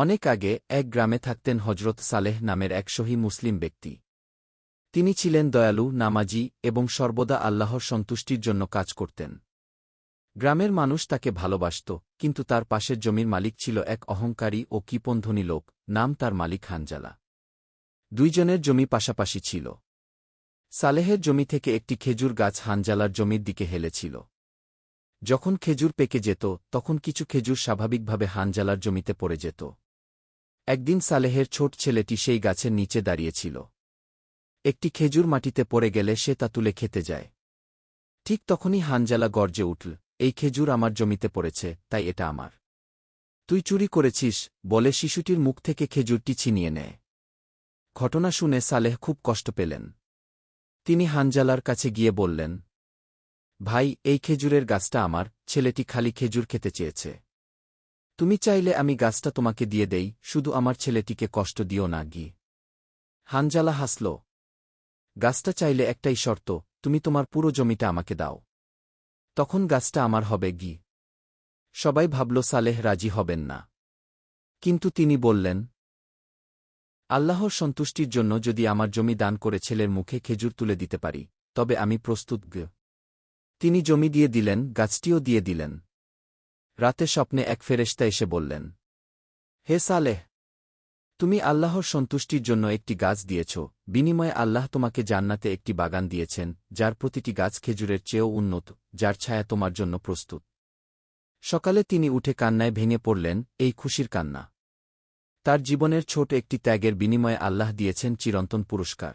অনেক আগে এক গ্রামে থাকতেন হজরত সালেহ নামের এক সহি মুসলিম ব্যক্তি। তিনি ছিলেন দয়ালু, নামাজি এবং সর্বদা আল্লাহর সন্তুষ্টির জন্য কাজ করতেন। গ্রামের মানুষ তাকে ভালোবাসত, কিন্তু তার পাশের জমির মালিক ছিল এক অহংকারী ও কিপণধনী লোক, নাম তার মালিক হানজালা। দুইজনের জমি পাশাপাশি ছিল। সালেহের জমি থেকে একটি খেজুর গাছ হানজালার জমির দিকে হেলেছিল। যখন খেজুর পেকে যেত তখন কিছু খেজুর স্বাভাবিকভাবে হানজালার জমিতে পড়ে যেত। একদিন সালেহের ছোট ছেলেটি সেই গাছের নিচে দাঁড়িয়েছিল। একটি খেজুর মাটিতে পড়ে গেলে সে তা তুলে খেতে যায়। ঠিক তখনই হানজালা গর্জে উঠল, এই খেজুর আমার জমিতে পড়েছে, তাই এটা আমার। তুই চুরি করেছিস, বলে শিশুটির মুখ থেকে খেজুরটি ছিনিয়ে নেয়। ঘটনা শুনে সালেহ খুব কষ্ট পেলেন। তিনি হানজালার কাছে গিয়ে বললেন, ভাই, এই খেজুরের গাছটা আমার, ছেলেটি খালি খেজুর খেতে চেয়েছে। তুমি চাইলে আমি গাছটা তোমাকে দিয়ে দেই, শুধু আমার ছেলেটিকে কষ্ট দিও না গি। হানজালা হাসল, গাছটা চাইলে একটাই শর্ত, তুমি তোমার পুরো জমিটা আমাকে দাও। তখন গাছটা আমার হবে গি। সবাই ভাবল সালেহ রাজি হবেন না। কিন্তু তিনি বললেন, আল্লাহর সন্তুষ্টির জন্য যদি আমার জমি দান করে ছেলের মুখে খেজুর তুলে দিতে পারি, তবে আমি প্রস্তুত গ। তিনি জমি দিয়ে দিলেন, গাছটিও দিয়ে দিলেন। রাতে স্বপ্নে এক ফেরেশতা এসে বললেন, হে সালেহ, তুমি আল্লাহর সন্তুষ্টির জন্য একটি গাছ দিয়েছ, বিনিময়ে আল্লাহ তোমাকে জান্নাতে একটি বাগান দিয়েছেন, যার প্রতিটি গাছ খেজুরের চেয়েও উন্নত, যার ছায়া তোমার জন্য প্রস্তুত। সকালে তিনি উঠে কান্নায় ভেঙে পড়লেন, এই খুশির কান্না। তার জীবনের ছোট একটি ত্যাগের বিনিময়ে আল্লাহ দিয়েছেন চিরন্তন পুরস্কার।